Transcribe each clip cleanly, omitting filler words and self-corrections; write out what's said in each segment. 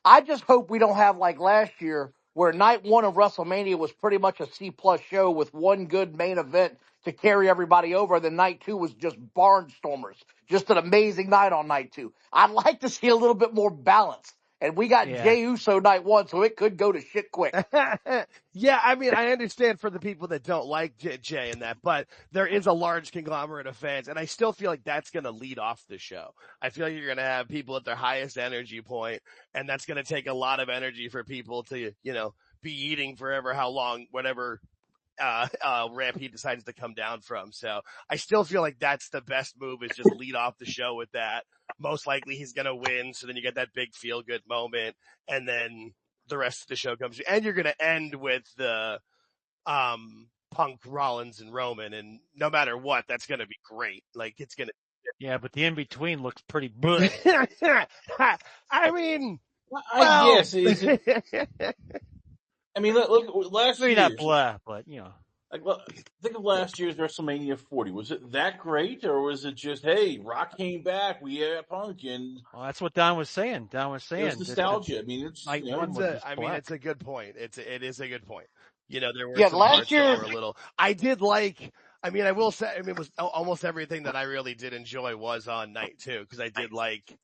I just hope we don't have like last year where night one of WrestleMania was pretty much a C-plus show with one good main event to carry everybody over. And then night two was just barnstormers. Just an amazing night on night two. I'd like to see a little bit more balance. And we got Jey Uso night one, so it could go to shit quick. Yeah, I mean, I understand for the people that don't like Jey and that, but there is a large conglomerate of fans, and I still feel like that's going to lead off the show. I feel like you're going to have people at their highest energy point, and that's going to take a lot of energy for people to, be eating forever how long, whatever ramp he decides to come down from. So I still feel like that's the best move, is just lead off the show with that. Most likely he's going to win. So then you get that big feel good moment, and then the rest of the show comes, and you're going to end with the, Punk, Rollins, and Roman. And no matter what, that's going to be great. Like, it's going to. Yeah, but the in between looks pretty good. I mean, I guess. I mean, look last year. Maybe not blah, but Like, think of last year's WrestleMania 40. Was it that great, or was it just, hey, Rock came back, we had Punk, and well, that's what Don was saying. Don was saying it was nostalgia. I mean, it's it's a good point. It is a good point. There were some last parts year that were a little. I did like. I mean, I will say. I mean, it was almost everything that I really did enjoy was on night two, because I did like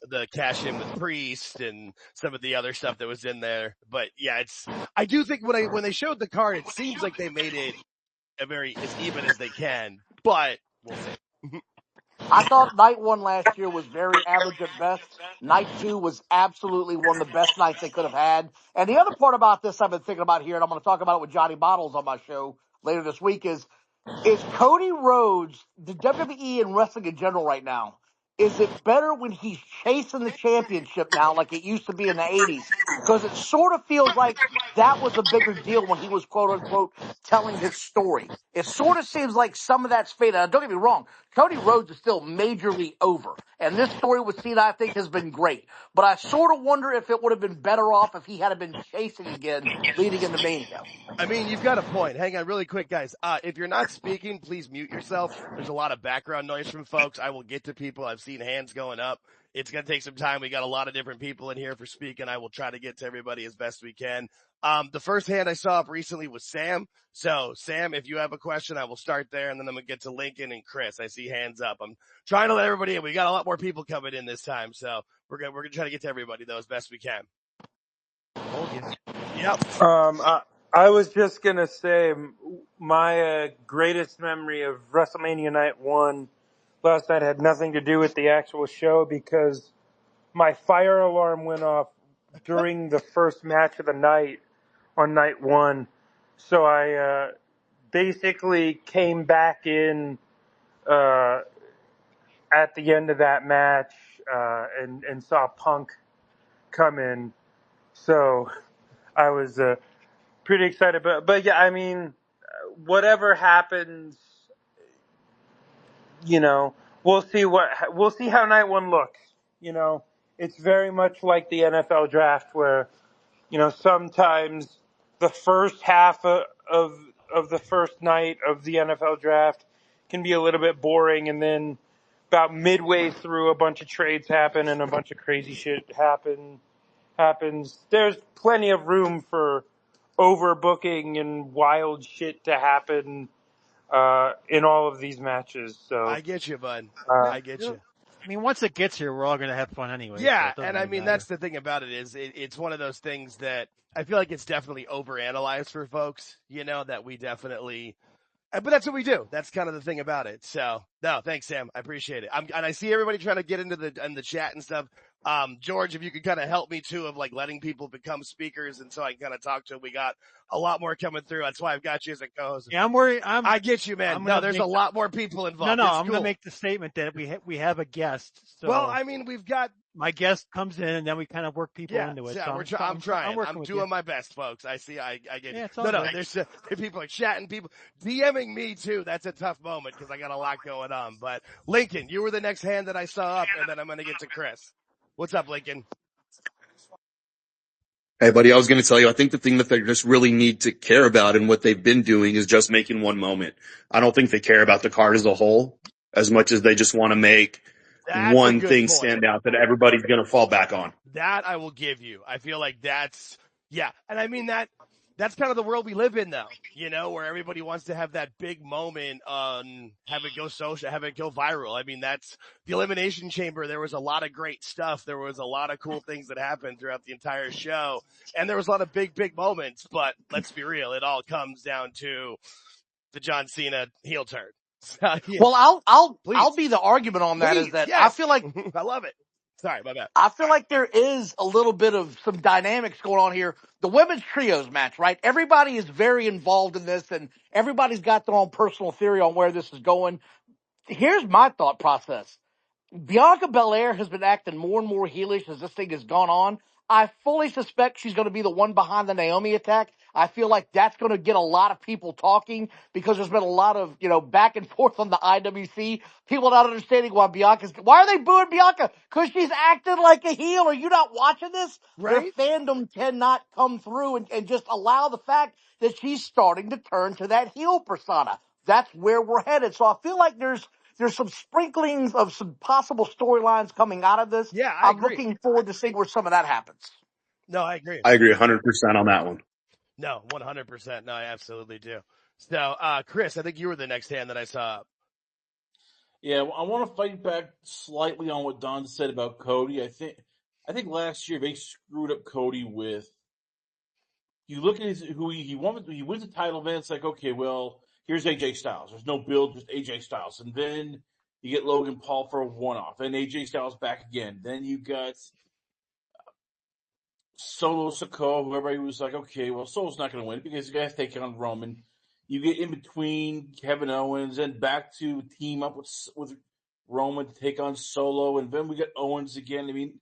the cash in with Priest and some of the other stuff that was in there. But yeah, I do think when they showed the card, it seems like they made it as even as they can, but we'll see. I thought night one last year was very average at best. Night two was absolutely one of the best nights they could have had. And the other part about this I've been thinking about here, and I'm going to talk about it with Johnny Bottles on my show later this week, is Cody Rhodes, the WWE and wrestling in general right now, is it better when he's chasing the championship now like it used to be in the 80s? Because it sort of feels like that was a bigger deal when he was, quote-unquote, telling his story. It sort of seems like some of that's faded. Now, don't get me wrong. Cody Rhodes is still majorly over. And this story with Cena, I think, has been great. But I sort of wonder if it would have been better off if he had been chasing again leading into Mania. I mean, you've got a point. Hang on really quick, guys. If you're not speaking, please mute yourself. There's a lot of background noise from folks. I will get to people. I've seen hands going up. It's going to take some time. We got a lot of different people in here for speaking. I will try to get to everybody as best we can. The first hand I saw up recently was Sam. So Sam, if you have a question, I will start there, and then I'm going to get to Lincoln and Chris. I see hands up. I'm trying to let everybody in. We got a lot more people coming in this time. So we're going to try to get to everybody though as best we can. Yep. I was just going to say my greatest memory of WrestleMania Night 1 last night had nothing to do with the actual show, because my fire alarm went off during the first match of the night on night 1. So I basically came back in at the end of that match and saw Punk come in. So I was pretty excited. But yeah, I mean, whatever happens, we'll see how night 1 looks. It's very much like the NFL draft, where, sometimes the first half of the first night of the NFL draft can be a little bit boring, and then about midway through a bunch of trades happen and a bunch of crazy shit happens. There's plenty of room for overbooking and wild shit to happen in all of these matches. So I get you, bud. I get you. I mean, once it gets here, we're all going to have fun anyway. Yeah, so and I mean, that's the thing about it is it's one of those things that I feel like it's definitely overanalyzed for folks, that we definitely, but that's what we do. That's kind of the thing about it. So, no, thanks, Sam. I appreciate it. And I see everybody trying to get into the chat and stuff. George, if you could kind of help me too, of like letting people become speakers, and so I can kind of talk to them. We got a lot more coming through. That's why I've got you as a co-host. Yeah, I'm worried. I get you, man. No, there's a lot more people involved. No, I'm going to make the statement that we have a guest. So well, I mean, we've got my guest comes in, and then we kind of work people into it. Yeah, so I'm trying. I'm doing my best, folks. I see. I get it. No. There's people are chatting, people DMing me too. That's a tough moment because I got a lot going on. But Lincoln, you were the next hand that I saw up, and then I'm going to get to Chris. What's up, Lincoln? Hey, buddy, I was going to tell you, I think the thing that they just really need to care about and what they've been doing is just making one moment. I don't think they care about the card as a whole as much as they just want to make That's a one good thing point. stand out that everybody's going to fall back on. That I will give you. I feel like that's, yeah. And I mean, that's kind of the world we live in though, you know, where everybody wants to have that big moment on have it go social, have it go viral. I mean, that's the Elimination Chamber. There was a lot of great stuff. There was a lot of cool things that happened throughout the entire show. And there was a lot of big moments, but let's be real. It all comes down to the John Cena heel turn. So, yeah. Well, Please. I'll be the argument on that Please, is that yes. I feel like I love it. Sorry, my bad. I feel like there is a little bit of some dynamics going on here. The women's trios match, right? Everybody is very involved in this and everybody's got their own personal theory on where this is going. Here's my thought process. Bianca Belair has been acting more and more heelish as this thing has gone on. I fully suspect she's going to be the one behind the Naomi attack. I feel like that's going to get a lot of people talking because there's been a lot of, back and forth on the IWC. People not understanding why why are they booing Bianca? Cause she's acting like a heel. Are you not watching this? Right? Their fandom cannot come through and just allow the fact that she's starting to turn to that heel persona. That's where we're headed. So I feel like there's some sprinklings of some possible storylines coming out of this. Yeah, I I'm agree. looking forward to seeing where some of that happens. No, I agree. I agree 100% on that one. No, 100%. No, I absolutely do. So, Chris, I think you were the next hand that I saw. Yeah, I want to fight back slightly on what Don said about Cody. I think last year they screwed up Cody with. You look at who he won. He wins the title, then it's like, okay, well, here's AJ Styles. There's no build, just AJ Styles, and then you get Logan Paul for a one-off, and AJ Styles back again. Then you got Solo Sikoa, who everybody was like, okay, well, Solo's not going to win because he's going to take on Roman. You get in between Kevin Owens and back to team up with Roman to take on Solo, and then we get Owens again. I mean,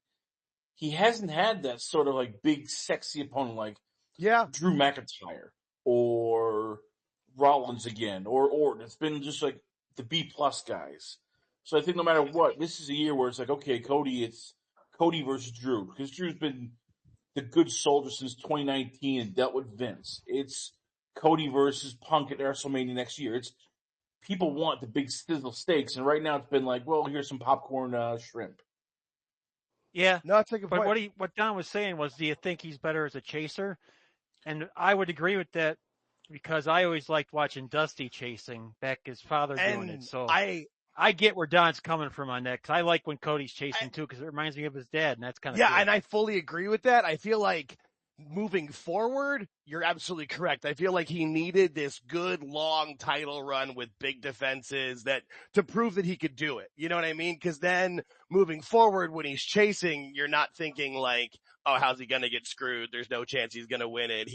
he hasn't had that sort of like big, sexy opponent like Drew McIntyre or Rollins again or Orton. It's been just like the B-plus guys. So I think no matter what, this is a year where it's like, okay, it's Cody versus Drew because Drew's been the good soldier since 2019 and dealt with Vince. It's Cody versus Punk at WrestleMania next year. It's people want the big sizzle steaks, and right now it's been like, well, here's some popcorn shrimp. Yeah, no, that's a good but point. what Don was saying was, do you think he's better as a chaser? And I would agree with that because I always liked watching Dusty chasing back his father doing it. So I get where Don's coming from on that. 'Cause I like when Cody's chasing too because it reminds me of his dad, and that's kind of cool. And I fully agree with that. I feel like moving forward, you're absolutely correct. I feel like he needed this good long title run with big defenses to prove that he could do it. You know what I mean? Because then moving forward, when he's chasing, you're not thinking like, oh, how's he going to get screwed? There's no chance he's going to win it.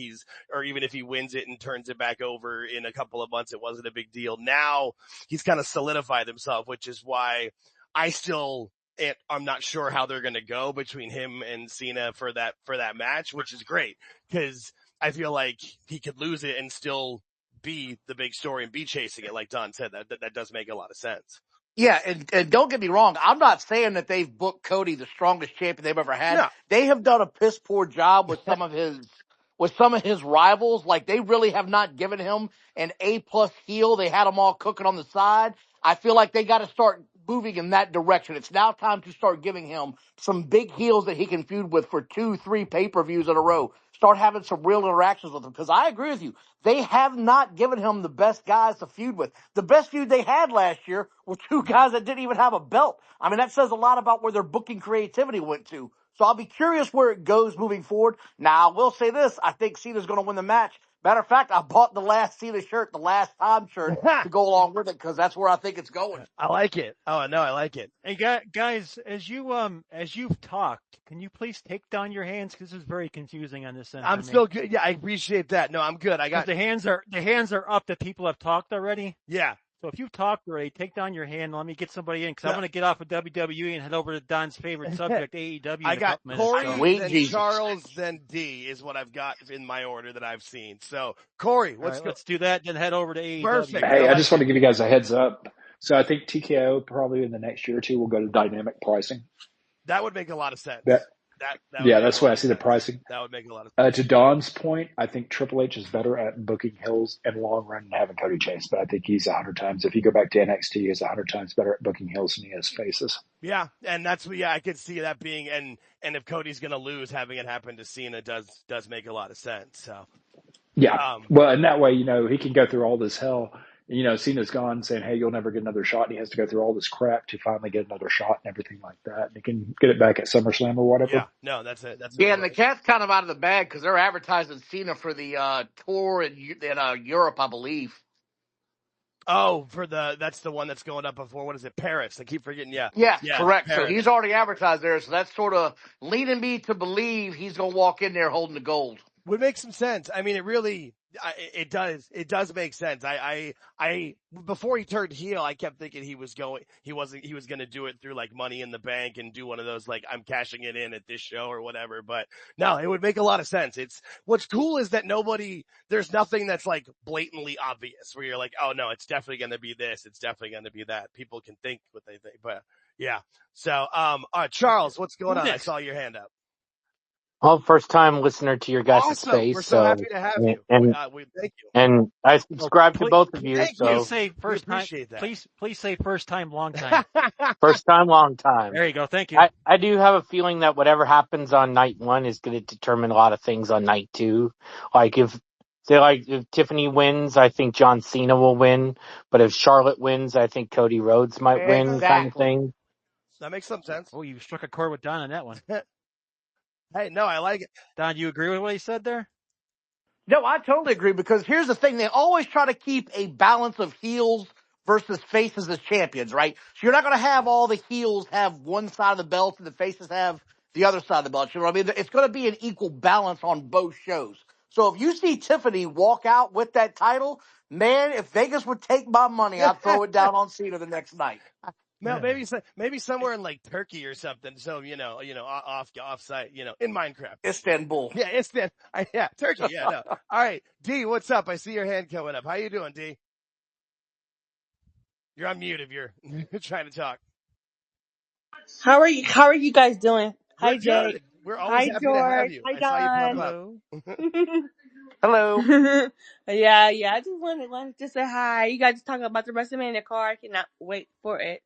Or even if he wins it and turns it back over in a couple of months, it wasn't a big deal. Now he's kind of solidified himself, which is why I'm not sure how they're going to go between him and Cena for that match, which is great because I feel like he could lose it and still be the big story and be chasing it. Like Don said, that does make a lot of sense. Yeah, and don't get me wrong. I'm not saying that they've booked Cody the strongest champion they've ever had. No. They have done a piss poor job with some of his rivals. Like they really have not given him an A+ heel. They had them all cooking on the side. I feel like they got to start moving in that direction. It's now time to start giving him some big heels that he can feud with for 2-3 pay-per-views in a row. Start having some real interactions with him. Because I agree with you. They have not given him the best guys to feud with. The best feud they had last year were two guys that didn't even have a belt. I mean, that says a lot about where their booking creativity went to. So I'll be curious where it goes moving forward. Now, I will say this. I think Cena's going to win the match. Matter of fact, I bought the last Cena shirt, the last time shirt, to go along with it because that's where I think it's going. I like it. Oh, no, I like it. Hey, guys, as you've talked, can you please take down your hands? Because this is very confusing on this end. I'm still good. Yeah, I appreciate that. No, I'm good. I got the hands are up that people have talked already. Yeah. So if you've talked already, take down your hand and let me get somebody in because I'm going to get off of WWE and head over to Don's favorite subject, AEW. I got Corey, then Jesus. Charles, then D is what I've got in my order that I've seen. So, Corey, let's do that, then head over to AEW. Perfect. Hey, I just want to give you guys a heads up. So I think TKO probably in the next year or two will go to dynamic pricing. That would make a lot of sense. That's why I see the pricing. That would make a lot of sense. To Don's point, I think Triple H is better at booking heels in the long run than having Cody Chase, but I think he's 100 times. If you go back to NXT, he's 100 times better at booking heels than he is faces. Yeah, and I could see that being, and if Cody's going to lose, having it happen to Cena does make a lot of sense. So. Yeah. Well, and that way, he can go through all this hell. Cena's gone saying, hey, you'll never get another shot. And he has to go through all this crap to finally get another shot and everything like that. And he can get it back at SummerSlam or whatever. Yeah, no, that's it. And the cat's kind of out of the bag because they're advertising Cena for the tour in Europe, I believe. Oh, that's the one that's going up before. What is it? Paris. I keep forgetting. Yeah, correct. Paris. So he's already advertised there. So that's sort of leading me to believe he's going to walk in there holding the gold. Would make some sense. I mean, it does make sense. I before he turned heel, I kept thinking he was going to do it through like Money in the Bank and do one of those like I'm cashing it in at this show or whatever. But no, it would make a lot of sense. What's cool is that there's nothing that's like blatantly obvious where you're like, oh no, it's definitely going to be this. It's definitely going to be that. People can think what they think, but yeah. So, Charles, what's going on? I saw your hand up. Well, first time listener to your guys' space. We're so happy to have you. And thank you. And I subscribe to both of you. Please say first time. Please say first time, long time. First time, long time. There you go. Thank you. I do have a feeling that whatever happens on night one is going to determine a lot of things on night two. Like if Tiffany wins, I think John Cena will win. But if Charlotte wins, I think Cody Rhodes might win, kind of thing. That makes some sense. Oh, you struck a chord with Don on that one. Hey, no, I like it. Don, you agree with what he said there? No, I totally agree because here's the thing. They always try to keep a balance of heels versus faces as champions, right? So you're not going to have all the heels have one side of the belt and the faces have the other side of the belt. You know what I mean? It's going to be an equal balance on both shows. So if you see Tiffany walk out with that title, man, if Vegas would take my money, I'd throw it down on Cena the next night. No, maybe somewhere in like Turkey or something. So off site, in Minecraft. Istanbul. Yeah, Turkey. Yeah, no. All right, D, what's up? I see your hand coming up. How you doing, D? You're on mute if you're trying to talk. How are you guys doing? Hi, Jay. We're always happy to have you. Hi, Don. Hello. Yeah. I just wanted to say hi. You guys talking about the WrestleMania card. I cannot wait for it.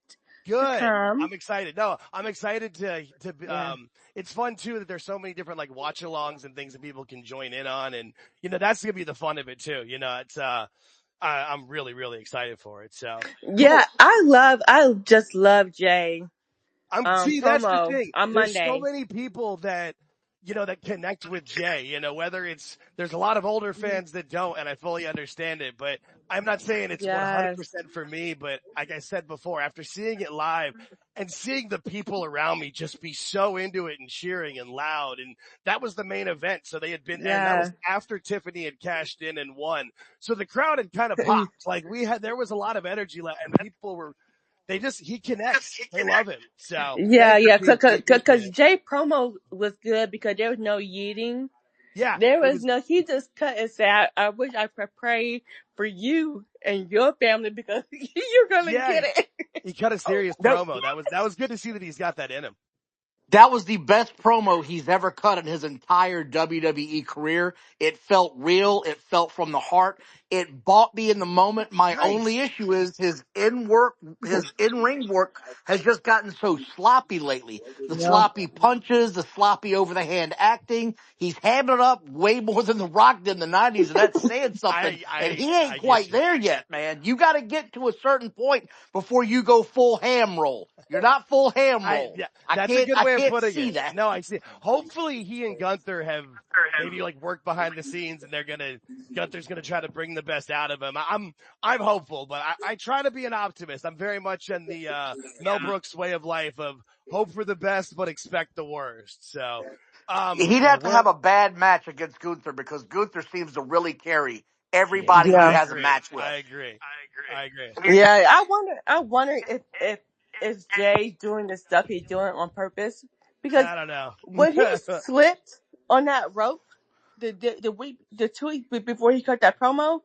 Good. I'm excited. No, I'm excited to it's fun too that there's so many different like watch alongs and things that people can join in on. And, that's going to be the fun of it too. It's, I'm really, really excited for it. So yeah, I just love Jay. See, that's the thing. On there's Monday. So many people that, that connect with Jay, whether there's a lot of older fans that don't, and I fully understand it, but I'm not saying it's 100% for me, but like I said before, after seeing it live and seeing the people around me just be so into it and cheering and loud, and that was the main event. So they had been, and that was after Tiffany had cashed in and won. So the crowd had kind of popped. Like there was a lot of energy left, and people were, he connects. They love him. So because Jay promo was good because there was no yeeting. Yeah, there was no. He just cut and said, "I wish I could pray for you and your family because you're gonna get it." He cut a serious promo. That was good to see that he's got that in him. That was the best promo he's ever cut in his entire WWE career. It felt real. It felt from the heart. It bought me in the moment. My only issue is his in-ring work has just gotten so sloppy lately. The sloppy punches, the sloppy over-the-hand acting. He's hamming it up way more than The Rock did in the 90s, and that's saying something. And he ain't quite there yet, man. You got to get to a certain point before you go full ham roll. You're not full ham roll. That's a good way of putting it. That. No, I see. Hopefully he and Gunther have maybe like worked behind the scenes and Gunther's gonna try to bring the best out of him. I'm hopeful, but I try to be an optimist. I'm very much in the Mel Brooks way of life of hope for the best but expect the worst. So he'd have to have a bad match against Gunther because Gunther seems to really carry everybody he has a match with. I agree. Yeah, I wonder if Jay doing the stuff he's doing on purpose. Because I don't know. When he slipped on that rope, the 2 weeks before he cut that promo,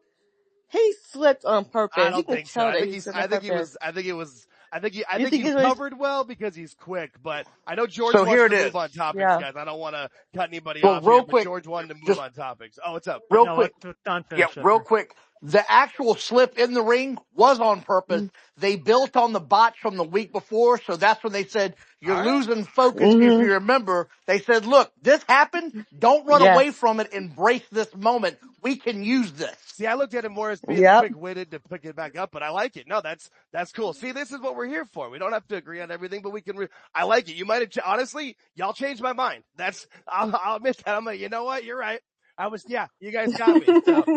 he slipped on purpose. I don't think so. I think it was I think he's covered well because he's quick, but I know George So here wants it to is. move on topics, Yeah. guys. I don't want to cut anybody Well, off real here, but quick, George wanted to move just on topics. Oh, what's up? real No, quick. let Don Yeah, finish up real here. quick. The actual slip in the ring was on purpose. They built on the botch from the week before, so that's when they said, you're All right. losing focus. If you remember, they said, look, this happened. Don't run Yes. away from it. Embrace this moment. We can use this. See, I looked at it more as being Yep. quick-witted to pick it back up, but I like it. No, that's cool. See, this is what we're here for. We don't have to agree on everything, but we can. I like it. You might have honestly, y'all changed my mind. I'll admit that. I'm like, you know what? You're right. You guys got me. So